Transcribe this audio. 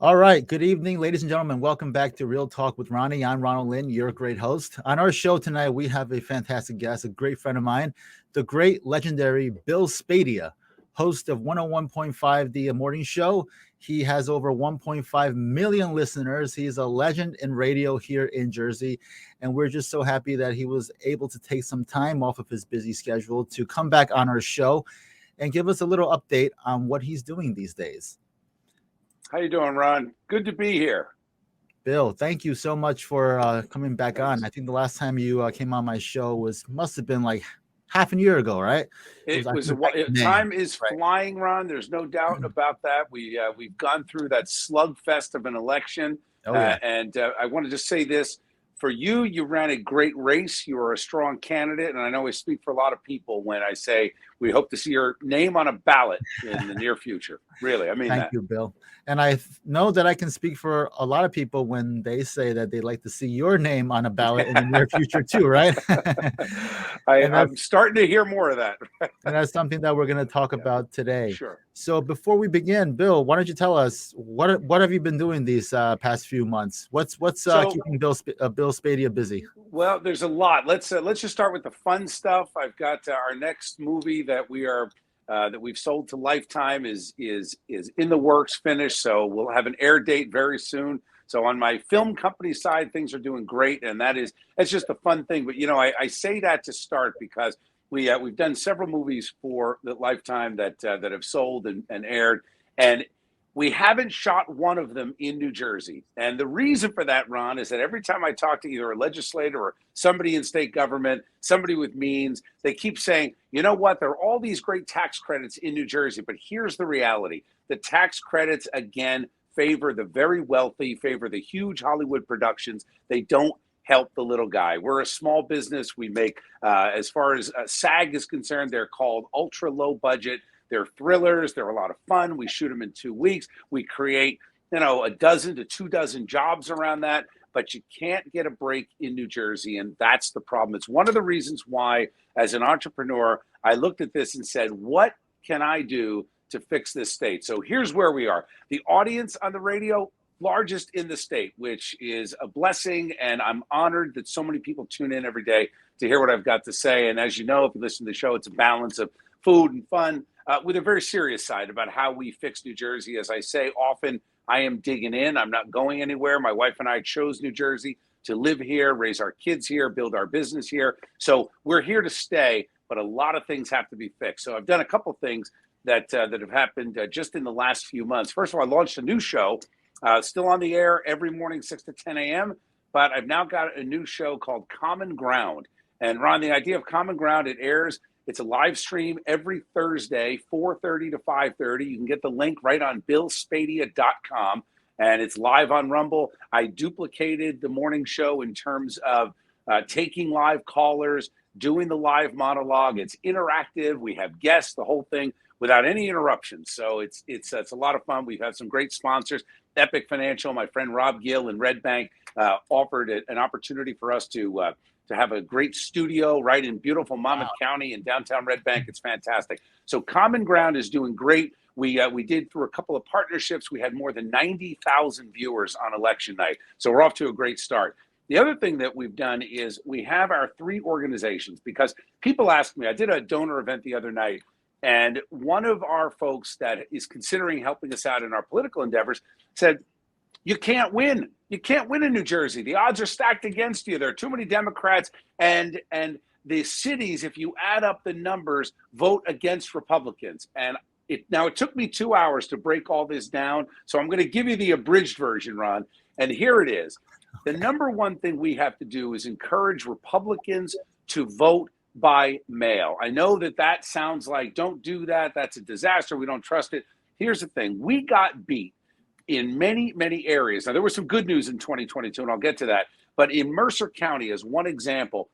All right. Good evening, ladies and gentlemen. Welcome back to Real Talk with Ronnie. I'm Ronald Lynn, your great host. On our show tonight, we have a fantastic guest, a great friend of mine, the great legendary Bill Spadea, host of 101.5 The Morning Show. He has over 1.5 million listeners. He's a legend in radio here in Jersey. And we're just so happy that he was able to take some time off of his busy schedule to come back on our show and give us a little update on what he's doing these days. How you doing, Ron? Good to be here. Bill, thank you so much for coming back Thanks. on. I think the last time you came on my show must have been like half a year ago, right? It I was think back in May. time is Right. flying, Ron. There's no doubt about that. We've gone through that slugfest of an election, Oh yeah. and I want to just say this: for you, you ran a great race. You are a strong candidate, and I know I speak for a lot of people when I say we hope to see your name on a ballot in the near future. Really, I mean Thank that. you, Bill. And I know that I can speak for a lot of people when they say that they'd like to see your name on a ballot in the near future too, right? I'm starting to hear more of that. And that's something that we're going to talk Yeah, about today. sure. So before we begin, Bill, why don't you tell us what have you been doing these past few months? What's keeping Bill Spadea busy? Well, there's a lot. Let's just start with the fun stuff. I've got our next movie that we've sold to Lifetime is in the works, finished. So we'll have an air date very soon. So on my film company side, things are doing great, and that's just a fun thing. But I say that to start because we've done several movies for the Lifetime that have sold and aired, and we haven't shot one of them in New Jersey. And the reason for that, Ron, is that every time I talk to either a legislator or somebody in state government, somebody with means, they keep saying, you know what, there are all these great tax credits in New Jersey, but here's the reality. The tax credits, again, favor the very wealthy, favor the huge Hollywood productions. They don't help the little guy. We're a small business. We make, as far as SAG is concerned, they're called ultra low budget. They're thrillers. They're a lot of fun. We shoot them in 2 weeks. We create, a dozen to 24 jobs around that. But you can't get a break in New Jersey, and that's the problem. It's one of the reasons why, as an entrepreneur, I looked at this and said, what can I do to fix this state? So here's where we are. The audience on the radio, largest in the state, which is a blessing, and I'm honored that so many people tune in every day to hear what I've got to say. And as you know, if you listen to the show, it's a balance of food and fun, with a very serious side about how we fix New Jersey. As I say often, I am digging in. I'm not going anywhere. My wife and I chose New Jersey to live here, raise our kids here, build our business here. So we're here to stay, but a lot of things have to be fixed. So I've done a couple things that have happened just in the last few months. First of all, I launched a new show, still on the air every morning, 6 to 10 a.m., but I've now got a new show called Common Ground. And Ron, the idea of Common Ground, it's a live stream every Thursday, 4:30 to 5:30. You can get the link right on billspadea.com, and it's live on Rumble. I duplicated the morning show in terms of taking live callers, doing the live monologue. It's interactive. We have guests, the whole thing without any interruptions. So it's a lot of fun. We've had some great sponsors. Epic Financial, my friend Rob Gill in Red Bank, offered an opportunity for us to have a great studio right in beautiful Monmouth County in downtown Red Bank. It's fantastic. So Common Ground is doing great. We did through a couple of partnerships. We had more than 90,000 viewers on election night. So we're off to a great start. The other thing that we've done is we have our 3 organizations, because people ask me, I did a donor event the other night, and one of our folks that is considering helping us out in our political endeavors said, you can't win. You can't win in New Jersey. The odds are stacked against you. There are too many Democrats, and the cities, if you add up the numbers, vote against Republicans. And it took me 2 hours to break all this down. So I'm going to give you the abridged version, Ron. And here it is. The number one thing we have to do is encourage Republicans to vote by mail. I know that sounds like, don't do that. That's a disaster. We don't trust it. Here's the thing. We got beat in many, many areas. Now, there was some good news in 2022, and I'll get to that. But in Mercer County, as one example,